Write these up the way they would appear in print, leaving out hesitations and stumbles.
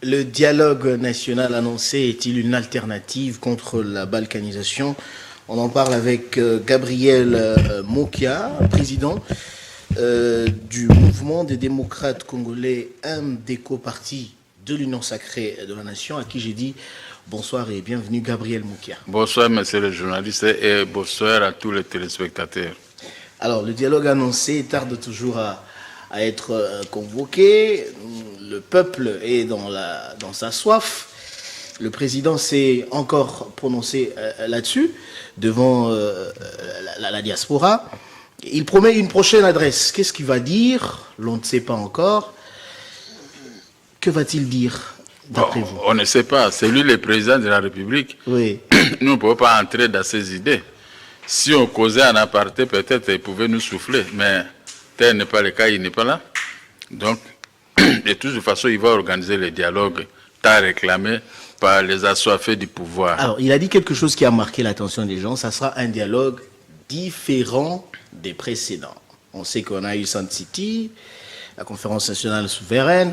Le dialogue national annoncé est-il une alternative contre la balkanisation? On en parle avec Gabriel Mokia, président du mouvement des démocrates congolais, un des co-partis de l'Union sacrée de la nation, à qui j'ai dit bonsoir et bienvenue Gabriel Mokia. Bonsoir monsieur le journaliste et bonsoir à tous les téléspectateurs. Alors le dialogue annoncé tarde toujours à être convoqué. Le peuple est dans sa soif. Le président s'est encore prononcé là-dessus, devant la diaspora. Il promet une prochaine adresse. Qu'est-ce qu'il va dire? L'on ne sait pas encore. Que va-t-il dire, d'après vous? On ne sait pas. C'est lui le président de la République. Oui. Nous ne pouvons pas entrer dans ses idées. Si on causait en aparté, peut-être il pouvait nous souffler. Mais tel n'est pas le cas, il n'est pas là. Donc, de toute façon, il va organiser les dialogues tant réclamés par les assoiffés du pouvoir. Alors, il a dit quelque chose qui a marqué l'attention des gens. Ça sera un dialogue différent des précédents. On sait qu'on a eu Sand City, la conférence nationale souveraine.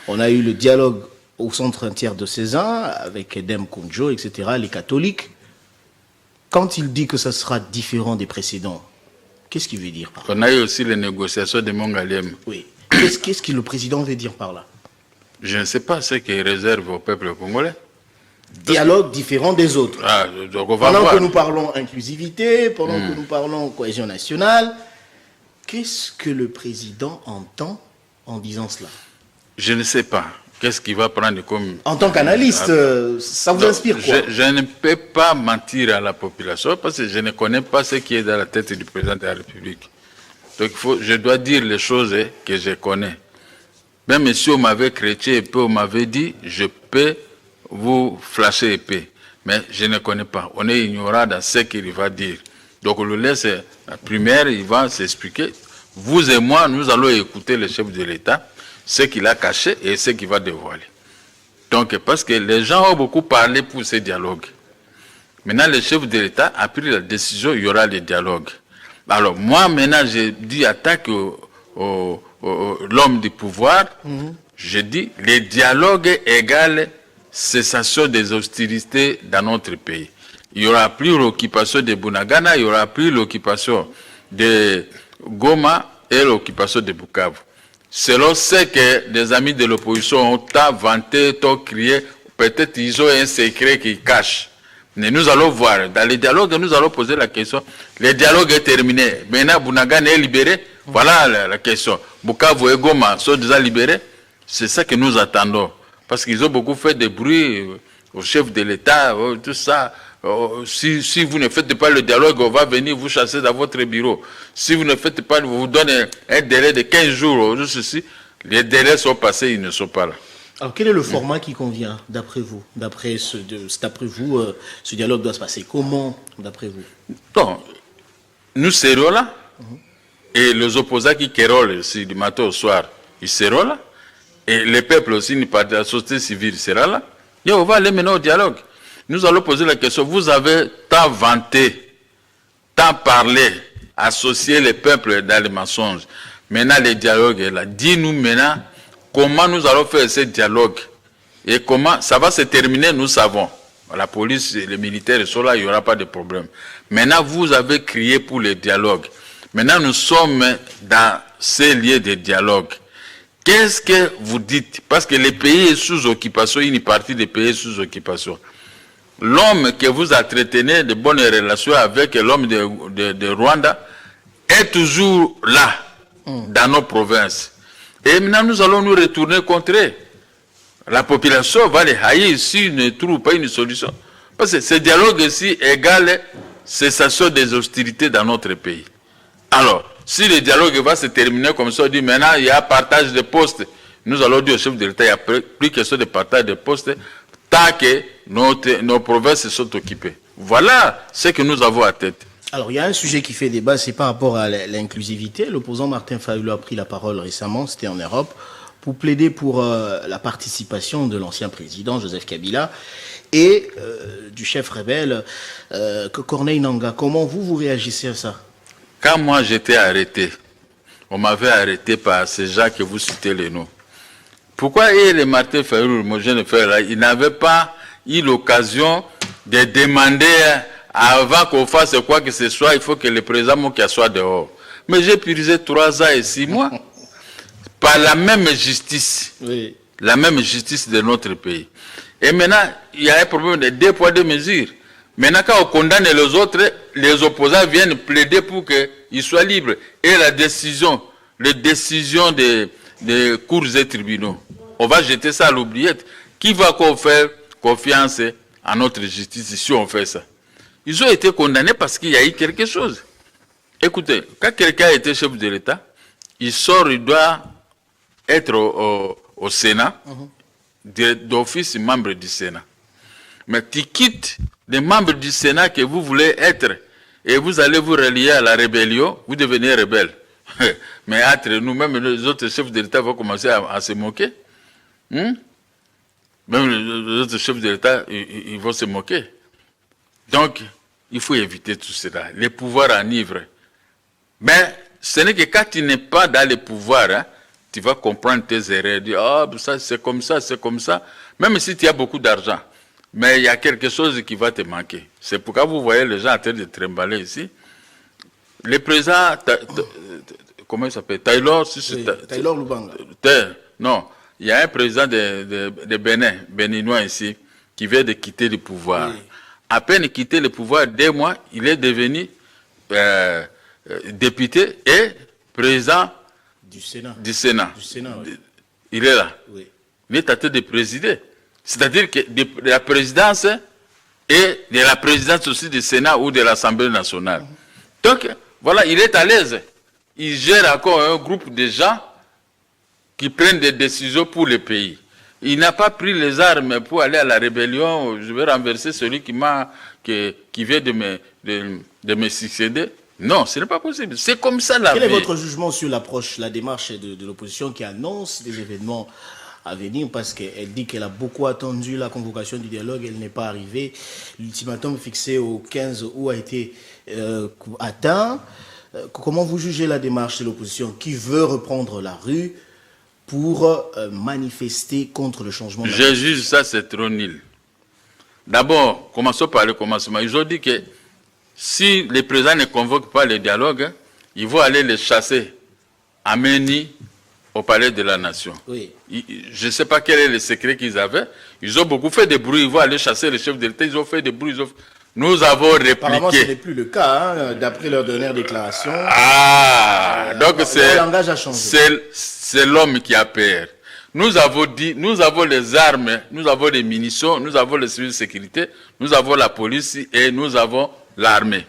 On a eu le dialogue au centre entier de Cézanne avec Edem Kounjo, etc., les catholiques. Quand il dit que ça sera différent des précédents, qu'est-ce qu'il veut dire par là? On a eu aussi les négociations de Mongalem. Oui. Qu'est-ce que le président veut dire par là? Je ne sais pas ce qu'il réserve au peuple congolais. Dialogue différent des autres. Ah, donc on va pendant voir. que nous parlons inclusivité, pendant que nous parlons cohésion nationale, qu'est-ce que le président entend en disant cela? Je ne sais pas. Qu'est-ce qu'il va prendre comme... En tant qu'analyste, ça vous inspire quoi? Je ne peux pas mentir à la population parce que je ne connais pas ce qui est dans la tête du président de la République. Donc je dois dire les choses que je connais. Même si on m'avait chrétien épée, on m'avait dit, je peux vous flasher épée. Mais je ne connais pas. On est ignorant dans ce qu'il va dire. Donc on le laisse, la première, il va s'expliquer. Vous et moi, nous allons écouter le chef de l'État, ce qu'il a caché et ce qu'il va dévoiler. Donc, parce que les gens ont beaucoup parlé pour ces dialogues. Maintenant, le chef de l'État a pris la décision, il y aura des dialogues. Alors, moi, maintenant, j'ai dit attaque l'homme du pouvoir. Je dis, les dialogues égale cessation des hostilités dans notre pays. Il n'y aura plus l'occupation de Bunagana, il n'y aura plus l'occupation de Goma et l'occupation de Bukavu. Selon ce que des amis de l'opposition ont vanté, ont crié, peut-être ils ont un secret qu'ils cachent. Mais nous allons voir. Dans les dialogues, nous allons poser la question. Le dialogue est terminé. Maintenant, Bunagana est libéré. Voilà la question. Bukavu et Goma sont déjà libérés. C'est ça que nous attendons. Parce qu'ils ont beaucoup fait de bruit au chef de l'État, tout ça. Si vous ne faites pas le dialogue, on va venir vous chasser dans votre bureau. Si vous ne faites pas, vous donnez un délai de 15 jours. Les délais sont passés, ils ne sont pas là. Alors, quel est le format qui convient, d'après vous? D'après vous, ce dialogue doit se passer comment, d'après vous? Donc, nous serons là. Et les opposants qui quérolent aussi du matin au soir, ils seront là. Et le peuple aussi, la société civile sera là. Et on va aller maintenant au dialogue. Nous allons poser la question, vous avez tant vanté, tant parlé, associé le peuple dans les mensonges. Maintenant, le dialogue est là. Dis-nous maintenant comment nous allons faire ce dialogue. Et comment ça va se terminer, nous savons. La police et les militaires sont là, il n'y aura pas de problème. Maintenant, vous avez crié pour le dialogue. Maintenant, nous sommes dans ces lieux de dialogue. Qu'est-ce que vous dites? Parce que le pays est sous occupation, une partie des pays est sous occupation. L'homme que vous entretenez de bonnes relations avec l'homme de Rwanda est toujours là, dans nos provinces. Et maintenant, nous allons nous retourner contre eux. La population va les haïr s'ils ne trouvent pas une solution. Parce que ce dialogue ici égale cessation des hostilités dans notre pays. Alors, si le dialogue va se terminer comme ça, on dit maintenant il y a partage de postes. Nous allons dire au chef de l'État, il n'y a plus question de partage de postes tant que nos provinces sont occupées. Voilà ce que nous avons à tête. Alors, il y a un sujet qui fait débat, c'est par rapport à l'inclusivité. L'opposant Martin Fayulu a pris la parole récemment, c'était en Europe, pour plaider pour la participation de l'ancien président Joseph Kabila et du chef rebelle Corneille Nangaa. Comment vous réagissez à ça? Quand moi j'étais arrêté, on m'avait arrêté par ces gens que vous citez les noms. Pourquoi et Martin Fayulu, mon jeune frère, là, il n'avait pas eu l'occasion de demander avant qu'on fasse quoi que ce soit, il faut que le président Mokia soit dehors. Mais j'ai purgé 3 ans et 6 mois par la même justice. Oui. La même justice de notre pays. Et maintenant, il y a un problème de 2 poids 2 mesures. Maintenant, quand on condamne les autres, les opposants viennent plaider pour qu'ils soient libres. Et les décisions des cours et tribunaux, on va jeter ça à l'oubliette. Qui va faire confiance à notre justice si on fait ça? Ils ont été condamnés parce qu'il y a eu quelque chose. Écoutez, quand quelqu'un a été chef de l'État, il sort, il doit être au Sénat, d'office membre du Sénat. Mais tu quittes les membres du Sénat que vous voulez être et vous allez vous relier à la rébellion, vous devenez rebelle. Mais entre nous-mêmes, les autres chefs de l'État vont commencer à se moquer. Même les autres chefs de l'État, ils vont se moquer. Donc, il faut éviter tout cela. Les pouvoirs enivrent. Mais ce n'est que quand tu n'es pas dans les pouvoirs, hein, tu vas comprendre tes erreurs, dire, ah, ça c'est comme ça, même si tu as beaucoup d'argent. Mais il y a quelque chose qui va te manquer. C'est pourquoi vous voyez les gens en train de trimballer ici. Le président, comment il s'appelle? Taylor Lubanga. Non, il y a un président de Bénin, béninois ici, qui vient de quitter le pouvoir. Oui. À peine quitté le pouvoir, 2 mois, il est devenu député et président du Sénat. Oui. Il est là. Oui. Il est en train de présider. C'est-à-dire que de la présidence et de la présidence aussi du Sénat ou de l'Assemblée nationale. Donc, voilà, il est à l'aise. Il gère encore un groupe de gens qui prennent des décisions pour le pays. Il n'a pas pris les armes pour aller à la rébellion. Je vais renverser celui qui vient de me succéder. Non, ce n'est pas possible. C'est comme ça la vie. Quel est votre jugement sur la démarche de l'opposition qui annonce des événements à venir parce qu'elle dit qu'elle a beaucoup attendu la convocation du dialogue, elle n'est pas arrivée. L'ultimatum fixé au 15 août a été atteint. Comment vous jugez la démarche de l'opposition qui veut reprendre la rue pour manifester contre le changement? Je juge ça, c'est trop nul. D'abord, commençons par le commencement. Ils ont dit que si les présidents ne convoquent pas le dialogue, ils vont aller les chasser à Meni, au palais de la nation. Oui. Je ne sais pas quel est le secret qu'ils avaient. Ils ont beaucoup fait de bruit. Ils vont aller chasser le chef de l'État. Ils ont fait des bruits. Nous avons répliqué. Apparemment, ce n'est plus le cas, hein, d'après leur dernière déclaration. Ah, donc le langage a changé. C'est l'homme qui a peur. Nous avons dit, nous avons les armes, nous avons les munitions, nous avons les services de sécurité, nous avons la police et nous avons l'armée.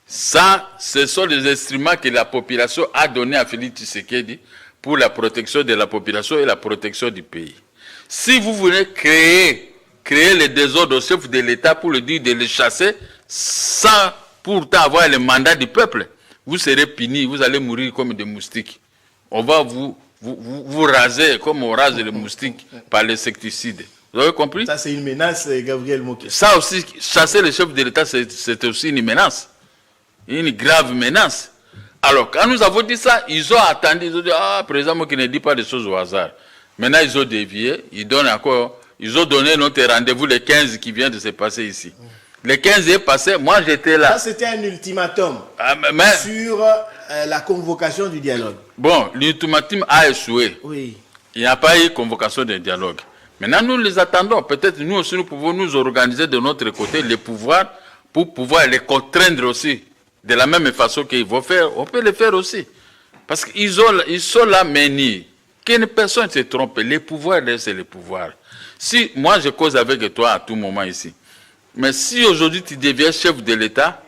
Ça, ce sont les instruments que la population a donnés à Félix Tshisekedi pour la protection de la population et la protection du pays. Si vous voulez créer le désordre au chef de l'État pour le dire de les chasser, sans pourtant avoir le mandat du peuple, vous serez punis, vous allez mourir comme des moustiques. On va vous raser comme on rase les moustiques par les insecticides. Vous avez compris? Ça, c'est une menace, Gabriel Moké. Ça aussi, chasser le chef de l'État, c'est aussi une menace. Une grave menace. Alors, quand nous avons dit ça, ils ont attendu, ils ont dit, ah, président Moké ne dit pas des choses au hasard. Maintenant, ils ont dévié, ils ont donné notre rendez-vous le 15 qui vient de se passer ici. Le 15 est passé, moi j'étais là. Ça, c'était un ultimatum sur la convocation du dialogue. Bon, l'ultimatum a échoué. Oui. Il n'y a pas eu convocation de dialogue. Maintenant, nous les attendons. Peut-être nous aussi, nous pouvons nous organiser de notre côté les pouvoirs pour pouvoir les contraindre aussi. De la même façon qu'ils vont faire, on peut le faire aussi. Parce qu'ils sont là menés. Qu'une personne se trompe. Les pouvoirs, c'est les pouvoirs. Si moi je cause avec toi à tout moment ici, mais si aujourd'hui tu deviens chef de l'État,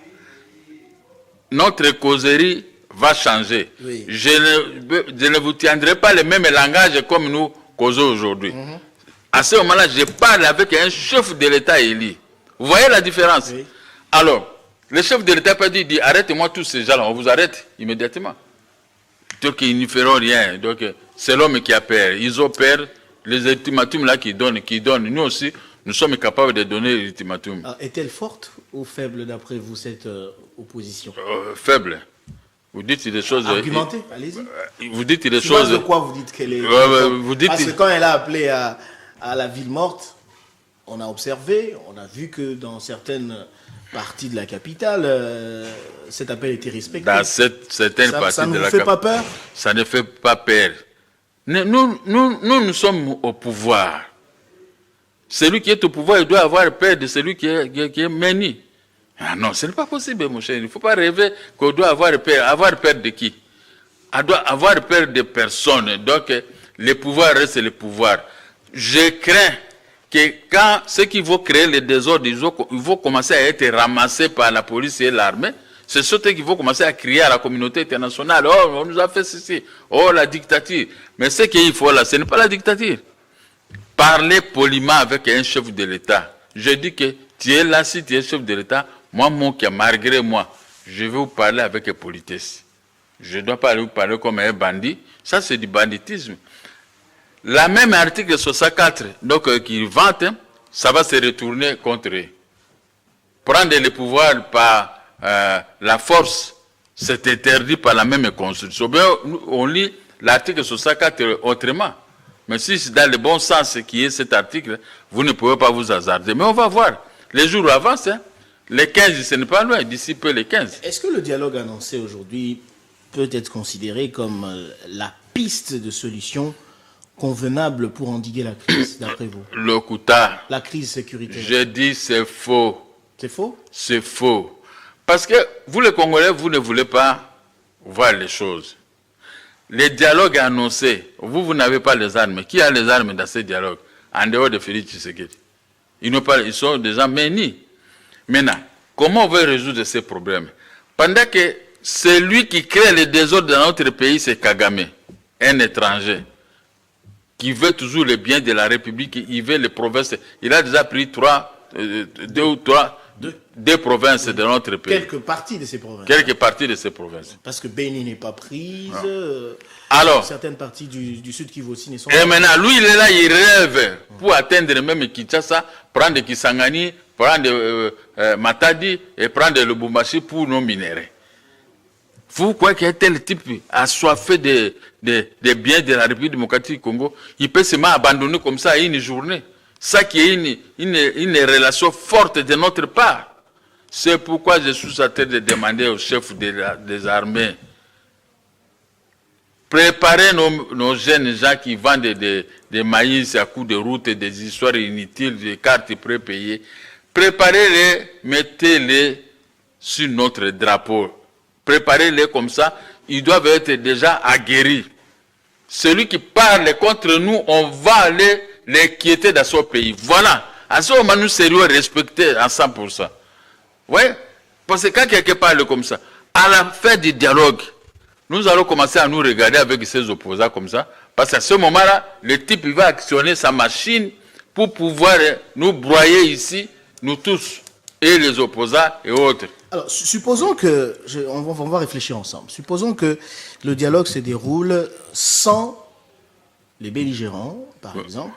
notre causerie va changer. Oui. Je ne vous tiendrai pas le même langage comme nous causons aujourd'hui. À ce moment-là, je parle avec un chef de l'État élu. Vous voyez la différence? Oui. Alors, le chef de l'État peut dire, arrêtez-moi tous ces gens-là, on vous arrête immédiatement. Donc ils ne feront rien. Donc c'est l'homme qui a peur. Ils ont peur. Les ultimatums là qui donnent. Nous aussi, nous sommes capables de donner l'ultimatum. Est-elle forte ou faible d'après vous, cette opposition? Faible. Vous dites des choses... Argumentez, allez-y. Vous dites des Sur base choses... de quoi vous dites qu'elle est... vous dites... Parce que quand elle a appelé à la ville morte, on a observé, on a vu que dans certaines parties de la capitale, cet appel était respecté. Dans certaines parties ça ne de vous la fait capitale... pas peur? Ça ne fait pas peur. Nous sommes au pouvoir. Celui qui est au pouvoir, il doit avoir peur de celui qui est mené. Ah non, ce n'est pas possible, mon cher. Il ne faut pas rêver qu'on doit avoir peur. Avoir peur de qui? On doit avoir peur de personne. Donc, le pouvoir reste le pouvoir. Je crains que quand ceux qui vont créer le désordre, ils vont commencer à être ramassés par la police et l'armée. C'est ceux qui vont commencer à crier à la communauté internationale. Oh, on nous a fait ceci. Oh, la dictature. Mais ce qu'il faut là, ce n'est pas la dictature. Parler poliment avec un chef de l'État. Je dis que tu es là, si tu es chef de l'État, moi, malgré moi, je vais vous parler avec politesse. Je ne dois pas vous parler comme un bandit. Ça, c'est du banditisme. La même article 64, donc, qui vante, ça va se retourner contre eux. Prendre le pouvoir par la force, c'est interdit par la même constitution. Bien, on lit l'article 64 autrement. Mais si c'est dans le bon sens qui est cet article, vous ne pouvez pas vous hasarder. Mais on va voir. Les jours avancent. Hein. Les 15, ce n'est pas loin. D'ici peu, les 15. Est-ce que le dialogue annoncé aujourd'hui peut être considéré comme la piste de solution convenable pour endiguer la crise, d'après vous? Le Kouta, La crise sécuritaire. je dis c'est faux. C'est faux? C'est faux. Parce que vous, les Congolais, vous ne voulez pas voir les choses. Les dialogues annoncés, vous n'avez pas les armes. Qui a les armes dans ces dialogues? En dehors de Félix Tshisekedi. Ils sont déjà menés. Maintenant, comment on veut résoudre ces problèmes? Pendant que celui qui crée les désordres dans notre pays, c'est Kagame, un étranger, qui veut toujours le bien de la République, il veut les provinces. Il a déjà pris deux provinces de notre pays. Quelques parties de ces provinces. Quelques parties de ces provinces. Parce que Béni n'est pas prise. Alors, certaines parties du Sud Kivu aussi ne sont et pas. maintenant, lui, il est là, il rêve pour atteindre même Kinshasa, prendre Kisangani, prendre Matadi et prendre le Lubumbashi pour nos minéraux. Vous croyez qu'un tel type assoiffé des biens de la République démocratique du Congo, il peut seulement abandonner comme ça une journée? Ça qui est une relation forte de notre part. C'est pourquoi je suis en train de demander au chef des armées, préparez nos jeunes gens qui vendent des maïs à coups de route, des histoires inutiles, des cartes prépayées. Préparez-les, mettez-les sur notre drapeau. Préparez-les comme ça, ils doivent être déjà aguerris. Celui qui parle contre nous, on va aller les quitter dans son pays. Voilà. À ce moment, nous serions respectés à 100%. Oui. Parce que quand quelqu'un parle comme ça, à la fin du dialogue, nous allons commencer à nous regarder avec ses opposants comme ça. Parce qu'à ce moment-là, le type il va actionner sa machine pour pouvoir nous broyer ici, nous tous, et les opposants et autres. Alors, supposons que, on va réfléchir ensemble. Supposons que le dialogue se déroule sans les belligérants, par exemple.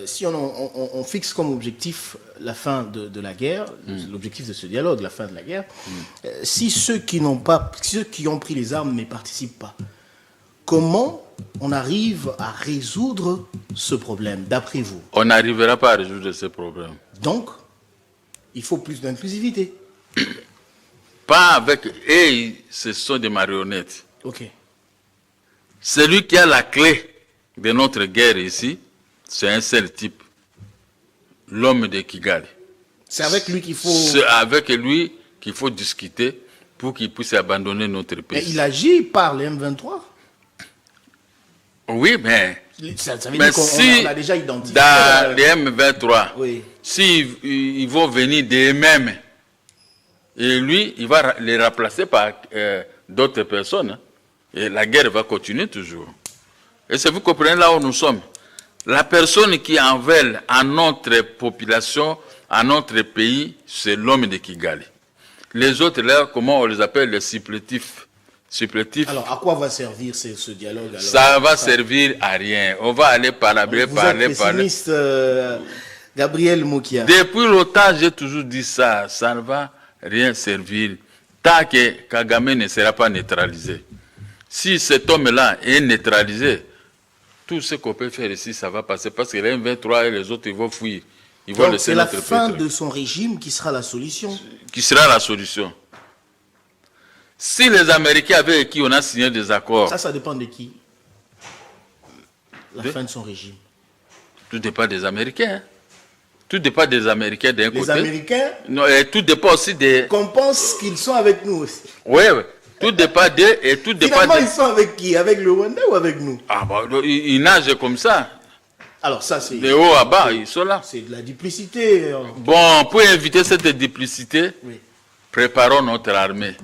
Si on fixe comme objectif la fin de la guerre, l'objectif de ce dialogue, la fin de la guerre, si ceux qui ont pris les armes ne participent pas, comment on arrive à résoudre ce problème, d'après vous? On n'arrivera pas à résoudre ce problème. Donc, il faut plus d'inclusivité. Pas avec... Et ce sont des marionnettes. Ok. Celui qui a la clé de notre guerre ici, c'est un seul type. L'homme de Kigali. C'est avec lui qu'il faut... C'est avec lui qu'il faut discuter pour qu'il puisse abandonner notre pays. Mais il agit par les M23. Oui, mais... Ça veut dire qu'on a déjà identifié... Dans les M23, oui. S'ils vont venir d'eux-mêmes, et lui, il va les remplacer par d'autres personnes, hein, et la guerre va continuer toujours. Et c'est vous comprenez là où nous sommes. La personne qui en veut à notre population, à notre pays, c'est l'homme de Kigali. Les autres, là, comment on les appelle, les supplétifs. Alors, à quoi va servir ce dialogue alors? Ça va servir à rien. On va aller parler. Vous êtes pessimiste, Gabriel Mokia. Depuis longtemps, j'ai toujours dit ça. Ça ne va rien servir. tant que Kagame ne sera pas neutralisé. Si cet homme-là est neutralisé, tout ce qu'on peut faire ici, ça va passer parce que les M23 et les autres, ils vont fuir. Ils vont laisser c'est la notre fin pétrole. de son régime qui sera la solution. Qui sera la solution. Si les Américains avec qui on a signé des accords... Ça dépend de qui? La fin de son régime. Tout dépend des Américains. Tout dépend des Américains d'un côté. Les Américains, non, et tout dépend aussi des... qu'on pense qu'ils sont avec nous aussi. Oui, oui. Tout dépend d'eux et tout dépend Finalement, ils sont avec qui? Avec le Rwanda ou avec nous? Ah bon, ils nagent comme ça. Alors ça, c'est... De haut à bas, ils sont là. C'est de la duplicité. Bon, pour éviter cette duplicité, Oui. préparons notre armée.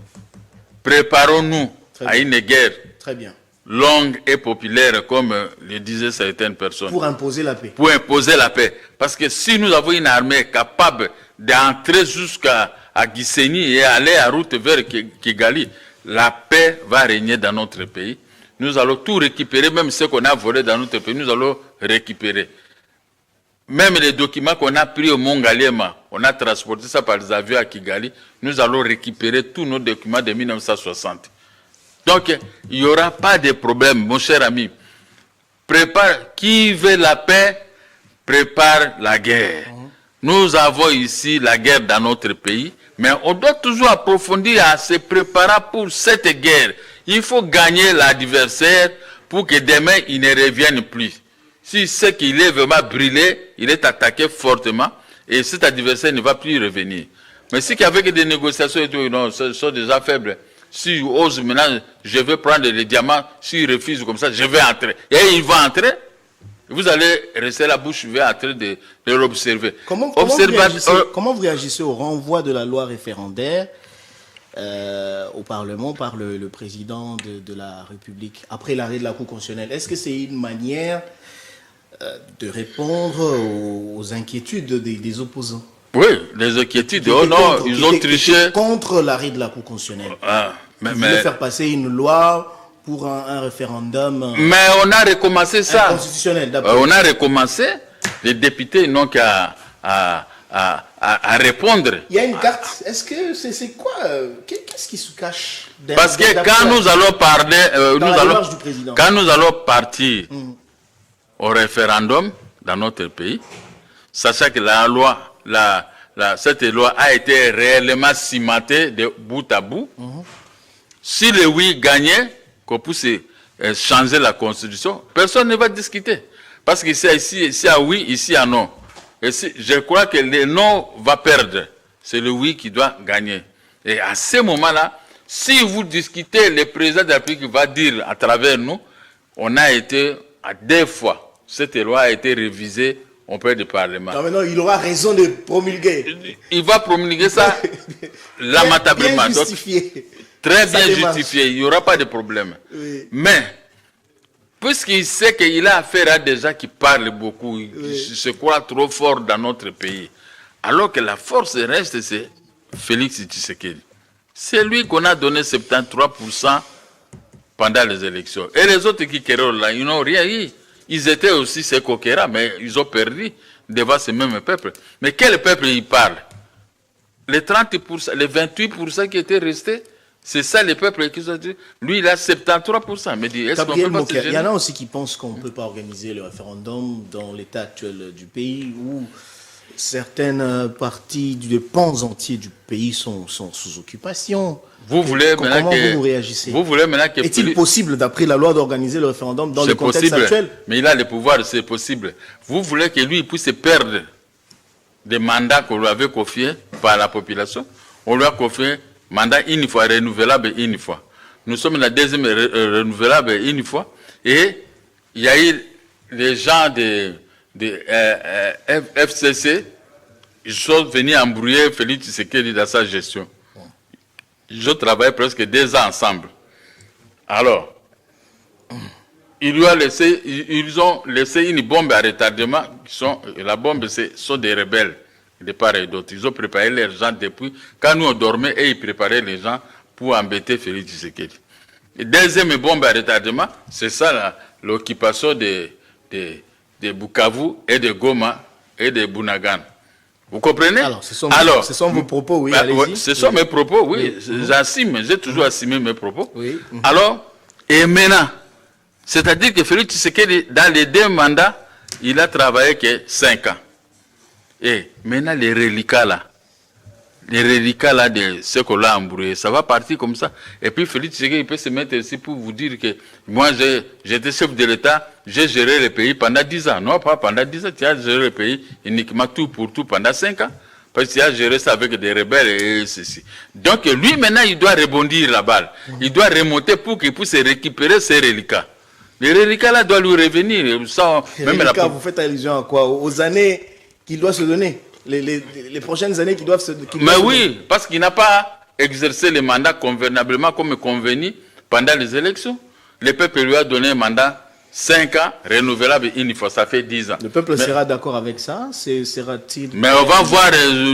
Préparons-nous à une guerre Très bien. longue et populaire, comme le disaient certaines personnes. Pour imposer la paix. Pour imposer la paix. Parce que si nous avons une armée capable d'entrer jusqu'à Gisenyi et aller à route vers Kigali, la paix va régner dans notre pays. Nous allons tout récupérer, même ce qu'on a volé dans notre pays, nous allons récupérer. Même les documents qu'on a pris au Mongaliema, on a transporté ça par les avions à Kigali, nous allons récupérer tous nos documents de 1960. Donc, il n'y aura pas de problème, mon cher ami. Prépare, qui veut la paix, prépare la guerre. Nous avons ici la guerre dans notre pays, mais on doit toujours approfondir à se préparer pour cette guerre. Il faut gagner l'adversaire pour que demain, il ne revienne plus. Si c'est qu'il est vraiment brûlé, il est attaqué fortement, et cet adversaire ne va plus revenir. Mais si qu'avec des négociations et tout, non, ce sont déjà faibles. Si ose maintenant, je vais prendre les diamants, s'il refuse comme ça, je vais entrer. Et il va entrer. Vous allez rester la bouche ouverte en train de l'observer. Comment vous réagissez au renvoi de la loi référendaire au Parlement par le président de la République après l'arrêt de la Cour constitutionnelle? Est-ce que c'est une manière de répondre aux inquiétudes des opposants? Oui, les inquiétudes. Oh non, ils ont triché. Contre l'arrêt de la Cour constitutionnelle. Ils voulaient faire passer une loi pour un référendum. Mais on a recommencé ça. Constitutionnel, on a recommencé. Les députés n'ont qu'à à répondre. Il y a une carte. Est-ce que c'est quoi qu'est-ce qui se cache derrière? Parce que quand nous allons parler, quand nous allons partir au référendum dans notre pays, sachant que la loi, cette loi a été réellement cimentée de bout à bout. Si le oui gagnait, qu'on puisse changer la constitution, personne ne va discuter. Parce que ici à oui, ici à non. Et je crois que le non va perdre. C'est le oui qui doit gagner. Et à ce moment-là, si vous discutez, le président de la République va dire à travers nous, on a été à 2 fois. Cette loi a été révisée auprès du Parlement. Non, mais non, il aura raison de promulguer. Il va promulguer ça lamentablement. Bien justifié. Très bien justifié, il n'y aura pas de problème. Oui. Mais, puisqu'il sait qu'il a affaire à des gens qui parlent beaucoup, qui se croient trop forts dans notre pays, alors que la force reste, c'est Félix Tshisekedi. C'est lui qu'on a donné 73% pendant les élections. Et les autres qui quérolent là, ils n'ont rien eu. Ils étaient aussi ces coqueras, mais ils ont perdu devant ce même peuple. Mais quel peuple il parle? Les 30%, les 28% qui étaient restés, c'est ça les peuples qui ont dit. Lui, il a 73%. Mais est-ce qu'on peut pas se gêner? Il y en a aussi qui pensent qu'on ne peut pas organiser le référendum dans l'état actuel du pays où certaines parties, des pans entiers du pays sont sous occupation. Vous voulez maintenant vous réagissez? Vous voulez maintenant que... Est-il possible, d'après la loi, d'organiser le référendum dans le contexte actuel? Mais il a le pouvoir, c'est possible. Vous voulez que lui puisse perdre des mandats qu'on lui avait confiés par la population? On lui a confié mandat une fois, renouvelable une fois. Nous sommes la deuxième renouvelable une fois. Et il y a eu les gens de FCC, ils sont venus embrouiller Félix Tshisekedi dans sa gestion. Ils ont travaillé presque 2 ans ensemble. Alors, ils ont laissé une bombe à retardement. La bombe, ce sont des rebelles de part et d'autre. Ils ont préparé les gens depuis. Quand nous on dormait, et ils préparaient les gens pour embêter Félix Tshisekedi. Et deuxième bombe à retardement, c'est ça l'occupation de Bukavu et de Goma et de Bunagana. Vous comprenez? Alors, ce sont vos propos, oui, allez-y. Ce sont mes propos, oui. J'assume, j'ai toujours assumé mes propos. Oui. Alors, et maintenant, c'est-à-dire que Félix Tshisekedi, dans les 2 mandats, il a travaillé que 5 ans. Et maintenant, les reliquats là de ce qu'on a embrouillé, ça va partir comme ça. Et puis Félix Tshisekedi, il peut se mettre ici pour vous dire que moi, j'étais chef de l'État, j'ai géré le pays pendant 10 ans. Non, pas pendant 10 ans, tu as géré le pays uniquement tout pour tout pendant 5 ans. Parce que tu as géré ça avec des rebelles et ceci. Donc lui, maintenant, il doit rebondir la balle. Il doit remonter pour qu'il puisse récupérer ses reliquats. Les reliquats là doivent lui revenir. Ça, même reliquats, vous faites allusion à quoi? Aux années qu'il doit se donner, les prochaines années qu'il doit se donner. Mais oui, parce qu'il n'a pas exercé le mandat convenablement comme convenu pendant les élections. Le peuple lui a donné un mandat 5 ans, renouvelable une fois, ça fait 10 ans. Le peuple sera d'accord avec ça? Sera-t-il... Mais on va voir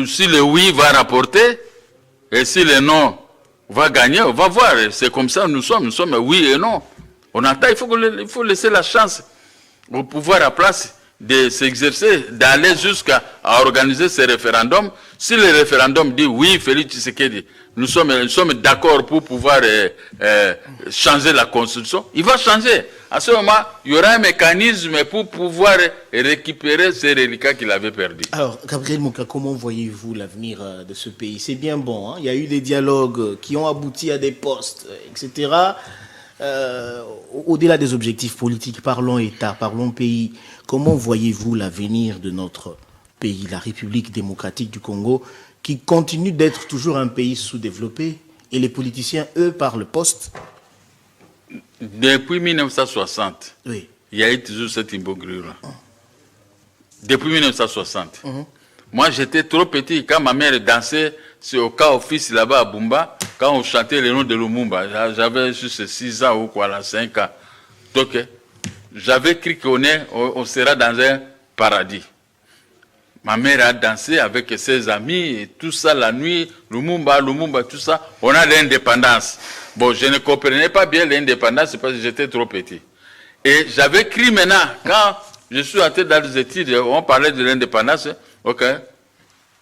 si le oui va rapporter et si le non va gagner. On va voir, c'est comme ça nous sommes oui et non. On attend, il faut laisser la chance au pouvoir à place de s'exercer, d'aller jusqu'à organiser ce référendum. Si le référendum dit oui, Félix Tshisekedi, nous sommes d'accord pour pouvoir changer la constitution, il va changer. À ce moment, il y aura un mécanisme pour pouvoir récupérer ces reliquats qu'il avait perdus. Alors, Gabriel Mouka, comment voyez-vous l'avenir de ce pays? C'est bien bon, hein? Il y a eu des dialogues qui ont abouti à des postes, etc. Au-delà des objectifs politiques, parlons État, parlons pays. Comment voyez-vous l'avenir de notre pays, la République démocratique du Congo, qui continue d'être toujours un pays sous-développé, et les politiciens, eux, par le poste? Depuis 1960, oui. Il y a eu toujours cette imbroglio-là. Depuis 1960. Moi, j'étais trop petit quand ma mère dansait au cas office là-bas à Bumba, quand on chantait le nom de Lumumba. J'avais juste 6 ans ou quoi, là, 5 ans. Donc, j'avais cru on sera dans un paradis. Ma mère a dansé avec ses amis, et tout ça la nuit, Lumumba, tout ça. On a l'indépendance. Bon, je ne comprenais pas bien l'indépendance parce que j'étais trop petit. Et j'avais cru maintenant, quand je suis entré dans les études, on parlait de l'indépendance, ok,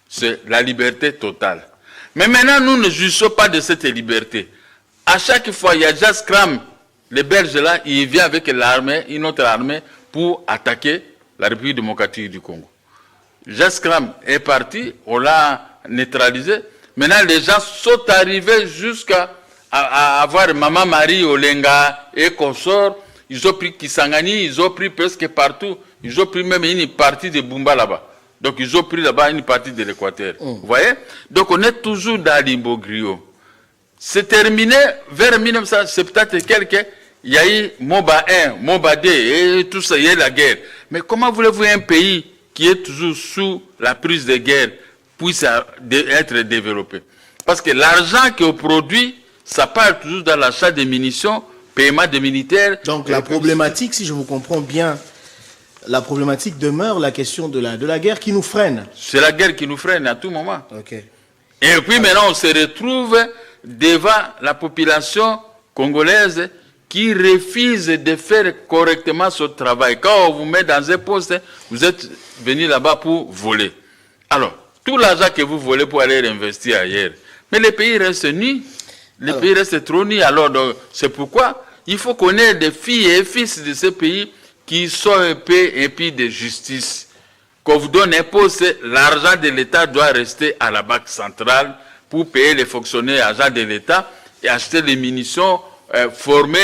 c'est la liberté totale. Mais maintenant, nous ne jouissons pas de cette liberté. À chaque fois, il y a Jaskram, les Belges là, ils viennent avec l'armée, une autre armée, pour attaquer la République démocratique du Congo. Jaskram est parti, on l'a neutralisé. Maintenant, les gens sont arrivés jusqu'à avoir Maman Marie, Olenga et consorts. Ils ont pris Kisangani, ils ont pris presque partout. Ils ont pris même une partie de Bumba là-bas. Donc, ils ont pris là-bas une partie de l'Équateur. Vous voyez? Donc, on est toujours dans l'imbroglio. C'est terminé vers 1970 et quelques. Il y a eu Moba 1, Moba 2 et tout ça, il y a eu la guerre. Mais comment voulez-vous un pays qui est toujours sous la prise de guerre puisse être développé? Parce que l'argent qu'on produit, ça part toujours dans l'achat des munitions, paiement des militaires. Donc la problématique, si je vous comprends bien, la problématique demeure la question de la guerre qui nous freine. C'est la guerre qui nous freine à tout moment. Okay. Et puis maintenant, on se retrouve devant la population congolaise qui refuse de faire correctement son travail. Quand on vous met dans un poste, vous êtes venu là-bas pour voler. Alors, tout l'argent que vous volez pour aller investir ailleurs. Mais les pays restent nus. Les pays restent trop nus. Alors, c'est pourquoi il faut qu'on ait des filles et fils de ces pays qui sont un peu épis de justice. Qu'on vous donne un poste, l'argent de l'État doit rester à la banque centrale pour payer les fonctionnaires agents de l'État et acheter les munitions, former,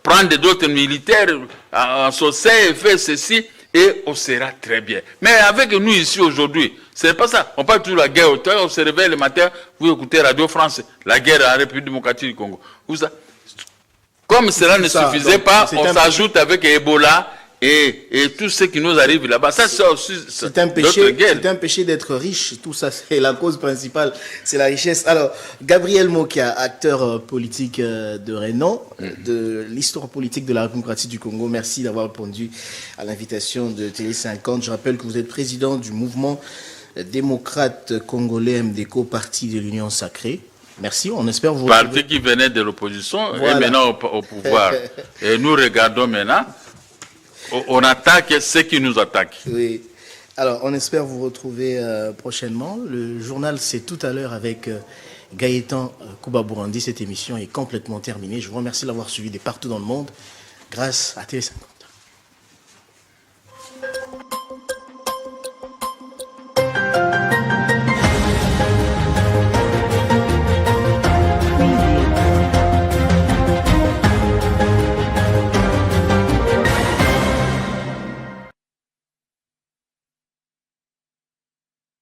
prendre d'autres militaires en société et faire ceci, et on sera très bien. Mais avec nous ici aujourd'hui, ce n'est pas ça. On parle toujours de la guerre. On se réveille le matin, vous écoutez Radio France, la guerre en République démocratique du Congo. Comme cela ne suffisait pas, on s'ajoute avec Ebola et tout ce qui nous arrive là-bas. Ça, c'est aussi c'est un péché d'être riche. Tout ça, c'est la cause principale, c'est la richesse. Alors, Gabriel Mokia, acteur politique de renom, de l'histoire politique de la République démocratique du Congo, merci d'avoir répondu à l'invitation de Télé 50. Je rappelle que vous êtes président du mouvement démocrate congolais MDECO, parti de l'Union sacrée. Merci, on espère vous retrouver. Parti qui venait de l'opposition et maintenant au pouvoir. Et nous regardons maintenant. On attaque ceux qui nous attaquent. Oui. Alors, on espère vous retrouver prochainement. Le journal, c'est tout à l'heure avec Gaëtan Koubabourandi. Cette émission est complètement terminée. Je vous remercie de l'avoir suivi de partout dans le monde grâce à Télé 50.